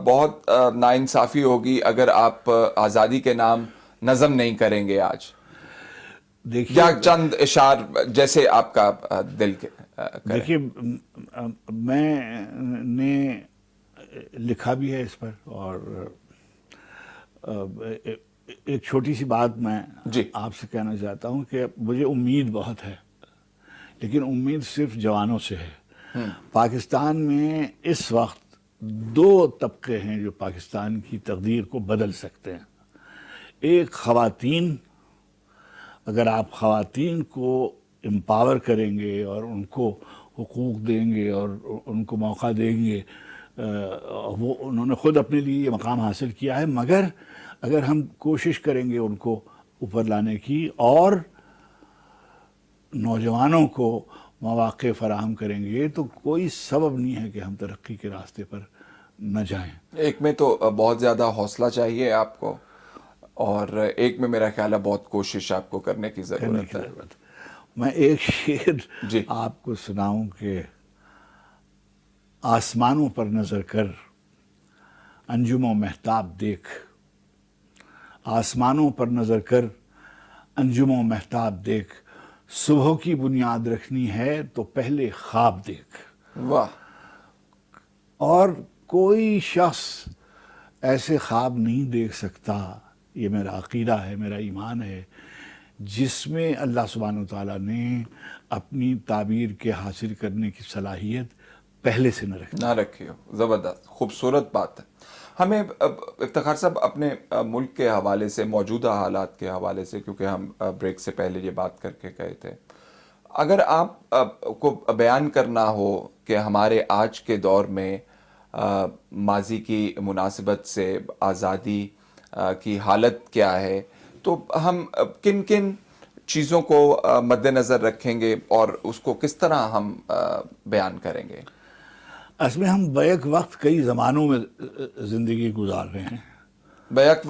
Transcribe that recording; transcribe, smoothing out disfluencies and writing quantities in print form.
بہت ناانصافی ہوگی اگر آپ آزادی کے نام نظم نہیں کریں گے آج، یا چند اشعار جیسے آپ کا دل کرے. دیکھیے میں نے لکھا بھی ہے اس پر، اور ایک چھوٹی سی بات میں جی آپ سے کہنا چاہتا ہوں کہ مجھے امید بہت ہے، لیکن امید صرف جوانوں سے ہے. پاکستان میں اس وقت دو طبقے ہیں جو پاکستان کی تقدیر کو بدل سکتے ہیں. ایک خواتین، اگر آپ خواتین کو امپاور کریں گے اور ان کو حقوق دیں گے اور ان کو موقع دیں گے، وہ انہوں نے خود اپنے لیے یہ مقام حاصل کیا ہے، مگر اگر ہم کوشش کریں گے ان کو اوپر لانے کی اور نوجوانوں کو مواقع فراہم کریں گے، تو کوئی سبب نہیں ہے کہ ہم ترقی کے راستے پر نہ جائیں. ایک میں تو بہت زیادہ حوصلہ چاہیے آپ کو، اور ایک میں میرا خیال ہے بہت کوشش آپ کو کرنے کی ضرورت ہے. میں ایک شعر جی آپ کو سناؤں کہ آسمانوں پر نظر کر انجم و مہتاب دیکھ، آسمانوں پر نظر کر انجم و مہتاب دیکھ، صبح کی بنیاد رکھنی ہے تو پہلے خواب دیکھ. واہ. اور کوئی شخص ایسے خواب نہیں دیکھ سکتا، یہ میرا عقیدہ ہے، میرا ایمان ہے، جس میں اللہ سبحانہ وتعالیٰ نے اپنی تعبیر کے حاصل کرنے کی صلاحیت پہلے سے نہ رکھی ہو. زبردست، خوبصورت بات ہے. ہمیں افتخار صاحب اپنے ملک کے حوالے سے، موجودہ حالات کے حوالے سے، کیونکہ ہم بریک سے پہلے یہ بات کر کے گئے تھے، اگر آپ کو بیان کرنا ہو کہ ہمارے آج کے دور میں ماضی کی مناسبت سے آزادی کی حالت کیا ہے، تو ہم کن کن چیزوں کو مد نظر رکھیں گے اور اس کو کس طرح ہم بیان کریں گے؟ اس میں ہم بیک وقت کئی زمانوں میں زندگی گزار رہے ہیں. بیک